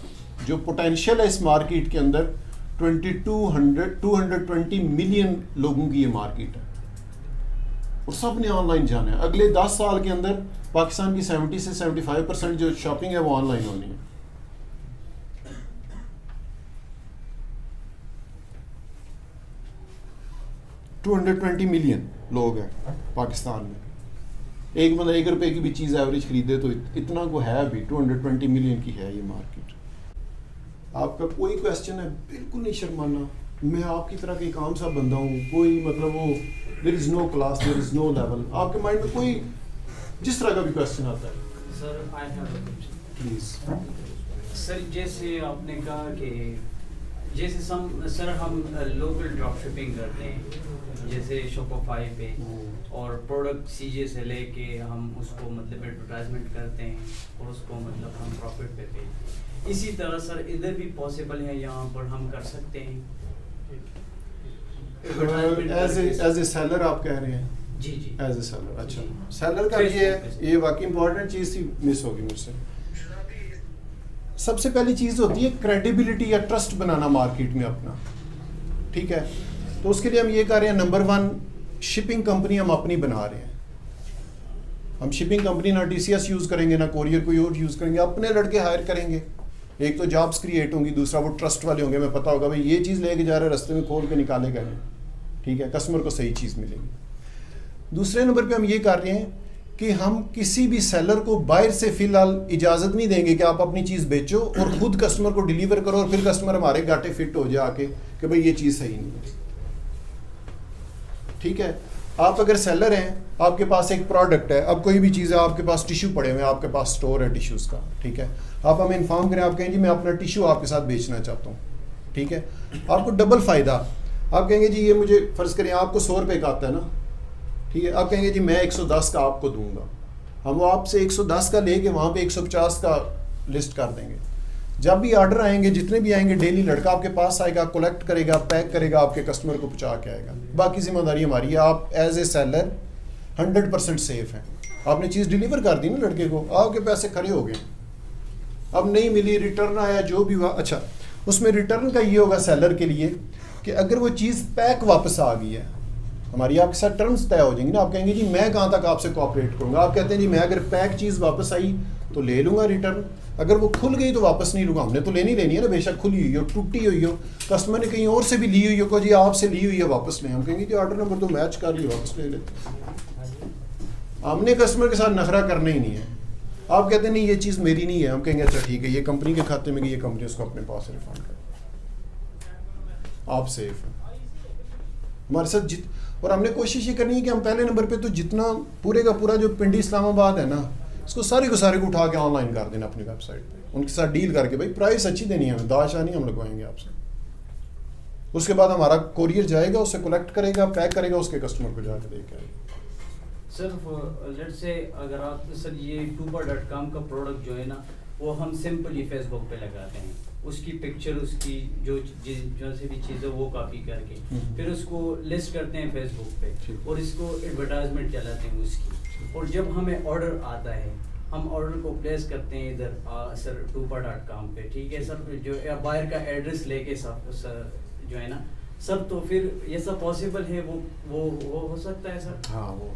Speaker 1: جو پوٹینشیل ہے اس مارکیٹ کے اندر 220 ملین لوگوں کی یہ مارکیٹ ہے اور سب نے آن لائن جانا ہے. اگلے 10 سال کے اندر پاکستان کی 70 سے 75% جو شاپنگ ہے وہ آن لائن ہونی ہے. $220 ملین لوگ ہیں پاکستان میں. ایک بندہ 1 روپے کی بھی چیز ایوریج خریدے تو اتنا کو ہے ابھی 220 ملین کی ہے یہ مارکیٹ. آپ کا کوئی کویسچن ہے بالکل نہیں شرمانا، میں آپ کی طرح کا ایک عام سا بندہ ہوں، کوئی مطلب وہ دیر از نو کلاس، دیر از نو لیول. آپ کے مائنڈ میں کوئی جس طرح کا بھی کویسچن آتا ہے
Speaker 2: sir I have a question
Speaker 1: please.
Speaker 2: Sir جیسے آپ نے کہا کہ جیسے سر ہم لوکل ڈراپ شپنگ کرتے ہیں جیسے شوپیفائی پہ، اور پروڈکٹ سی جے سے لے کے ہم اس کو مطلب ایڈورٹائزمنٹ کرتے ہیں اور اس کو مطلب ہم پروفٹ پہ بیچتے ہیں. اسی طرح سر ادھر بھی پاسبل ہے، یہاں پر ہم کر سکتے ہیں
Speaker 1: ایز اے سیلر آپ کہہ رہے ہیں؟
Speaker 2: جی جی
Speaker 1: ایز اے سیلر. اچھا سیلر کا یہ واقعی امپورٹنٹ چیز تھی، مس ہوگی مجھ سے. سب سے پہلی چیز ہوتی ہے کریڈیبلٹی یا ٹرسٹ بنانا مارکیٹ میں اپنا. ٹھیک ہے، تو اس کے لیے ہم یہ کر رہے ہیں، نمبر 1 شپنگ کمپنی ہم اپنی بنا رہے ہیں. ہم شپنگ کمپنی نہ ٹی سی ایس یوز کریں گے، نہ کوریئر کوئی اور یوز کریں گے، اپنے لڑکے ہائر کریں گے. ایک تو جابس کریٹ ہوں گی، دوسرا وہ ٹرسٹ والے ہوں گے، ہمیں پتہ ہوگا بھائی یہ چیز لے کے جا رہے ہیں، رستے میں کھول کے نکالے گا. ٹھیک ہے، کسٹمر کو صحیح چیز ملے گی. دوسرے نمبر پہ ہم یہ کر رہے ہیں کہ ہم کسی بھی سیلر کو باہر سے فی الحال اجازت نہیں دیں گے کہ آپ اپنی چیز بیچو اور خود کسٹمر کو ڈیلیور کرو اور پھر کسٹمر ہمارے گاٹے فٹ ہو جائے آ کے کہ بھائی یہ چیز صحیح نہیں ہے. ٹھیک ہے، آپ اگر سیلر ہیں، آپ کے پاس ایک پروڈکٹ ہے، اب کوئی بھی چیز ہے، آپ کے پاس ٹیشو پڑے ہوئے ہیں، آپ کے پاس اسٹور ہے ٹیشوز کا. ٹھیک ہے، آپ ہمیں انفارم کریں، آپ کہیں جی میں اپنا ٹیشو آپ کے ساتھ بیچنا چاہتا ہوں. ٹھیک ہے، آپ کو ڈبل فائدہ. آپ کہیں گے جی یہ مجھے فرض کریں آپ کو 100 روپے کا آتا ہے نا. ٹھیک ہے، آپ کہیں گے جی میں 110 کا آپ کو دوں گا. ہم وہ آپ سے 110 کا لے کے وہاں پہ 150 کا لسٹ کر دیں گے. جب بھی آرڈر آئیں گے، جتنے بھی آئیں گے، ڈیلی لڑکا آپ کے پاس آئے گا، کلیکٹ کرے گا، پیک کرے گا، آپ کے کسٹمر کو پہنچا کے آئے گا. باقی ذمہ داری ہماری ہے. آپ ایز اے سیلر 100% سیف ہیں. آپ نے چیز ڈیلیور کر دی نا لڑکے کو، آپ کے پیسے کھڑے ہو گئے. اب نہیں ملی، ریٹرن آیا، جو بھی ہوا. اچھا اس میں ریٹرن کا یہ ہوگا سیلر کے لیے کہ اگر وہ چیز پیک واپس آ گئی ہے، ہماری آپ کے ساتھ ٹرمز طے ہو جائیں گے نا. آپ کہیں گے جی میں کہاں تک آپ سے کوآپریٹ کروں گا. آپ کہتے ہیں جی میں اگر پیک چیز واپس آئی تو لے لوں گا ریٹرن، اگر وہ کھل گئی تو واپس نہیں لوں گا. ہم نے تو لینی ہے نا، بے شک کھلی ہوئی ہو، ٹوٹی ہوئی ہو، کسٹمر نے کہیں اور سے بھی لی ہوئی ہو کہ جی آپ سے لی ہوئی ہے واپس لیں. ہم کہیں گے جی آرڈر نمبر تو میچ کر لی، واپس لے لیتے. ہم نے کسٹمر کے ساتھ نخرہ کرنا ہی نہیں ہے. آپ کہتے ہیں نہیں یہ چیز میری نہیں ہے، ہم کہیں گے اچھا ٹھیک ہے یہ کمپنی کے کھاتے میں گئی، یہ کمپنی اس کو اپنے پاس ریفنڈ کرے. آپ سیف ہیں ہمارے ساتھ. اور ہم نے کوشش یہ کرنی ہے کہ ہم پہلے نمبر پہ تو جتنا پورے کا پورا جو پنڈی اسلام آباد ہے نا، اس کو سارے کو اٹھا کے آن لائن کر دینا اپنی ویب سائٹ پہ. ان کے ساتھ ڈیل کر کے بھائی پرائس اچھی دینی ہے، ہمیں داشا نہیں ہم لگوائیں گے آپ سے. اس کے بعد ہمارا کوریئر جائے گا، اسے کلیکٹ کرے گا، پیک کرے گا، اس کے کسٹمر کو جا کے دے کے آئے گا.
Speaker 2: صرف لیٹ سے اگر آپ سر یہ tuber.com کا پروڈکٹ جو ہے نا وہ ہم سمپلی فیس بک پہ لگاتے ہیں، اس کی پکچر، اس کی جو سے بھی چیزیں وہ کاپی کر کے پھر اس کو لسٹ کرتے ہیں فیس بک پہ اور اس کو ایڈورٹائزمنٹ چلاتے ہیں اس کی. اور جب ہمیں آرڈر آتا ہے ہم آرڈر کو پلیس کرتے ہیں ادھر سر tuber.com پہ. ٹھیک ہے سر، جو بائر کا ایڈریس لے کے سر جو ہے نا سر، تو پھر یہ سب پاسبل ہے، وہ ہو سکتا ہے سر.
Speaker 1: ہاں وہ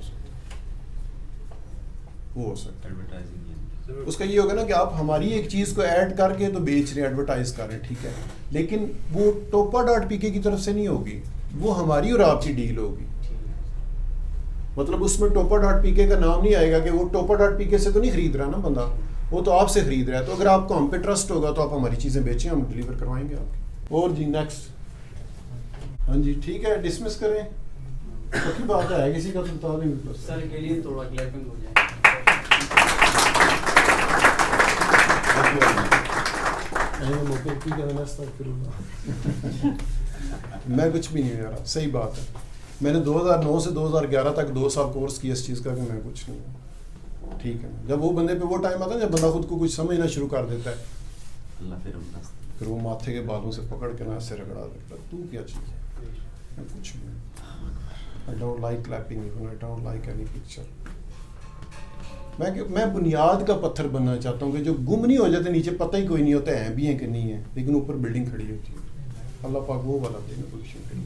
Speaker 1: ہو سکتا ہے ایڈورٹائزنگ. اس کا یہ ہوگا نا کہ آپ ہماری ایک چیز کو ایڈ کر کے تو بیچ رہے ہیں، ایڈورٹائز کر رہے ہیں. ٹھیک ہے، لیکن وہ topa.pk کی طرف سے نہیں ہوگی، وہ ہماری اور آپ کی ڈیل ہوگی. مطلب اس میں topa.pk کا نام نہیں آئے گا کہ وہ topa.pk سے تو نہیں خرید رہا نا بندہ، وہ تو آپ سے خرید رہا ہے. تو اگر آپ کو ہم پہ ٹرسٹ ہوگا تو آپ ہماری چیزیں بیچیں، ہم ڈیلیور کروائیں گے آپ کی. اور جی نیکسٹ. ہاں جی ٹھیک ہے، ڈسمس کریں. پکی بات ہے کسی کا تو بتا دیں
Speaker 2: سر کے لیے تھوڑا کلیپنگ ہو جائے.
Speaker 1: میں کچھ بھی نہیں ہو رہا، صحیح بات ہے. میں نے 2009 سے 2011 تک 2 سال کورس کیا اس چیز کا کہ میں کچھ نہیں ہوں. ٹھیک ہے، جب وہ بندے پہ وہ ٹائم آتا ہے جب بندہ خود کو کچھ سمجھنا شروع کر دیتا ہے، پھر وہ ماتھے کے بالوں سے پکڑ کے نا ایسے رگڑا دیتا ہے تو کیا چیز ہے. میں کچھ بھی نہیں. I don't like clapping even, I don't like any picture. میں بنیاد کا پتھر بننا چاہتا ہوں کہ جو گم نہیں ہو جاتے، نیچے پتہ ہی کوئی نہیں ہوتا ہے بھی ہیں کہ نہیں ہے، لیکن اوپر بلڈنگ کھڑی ہوتی ہے. اللہ پاک وہ والا دے نا پوزیشن.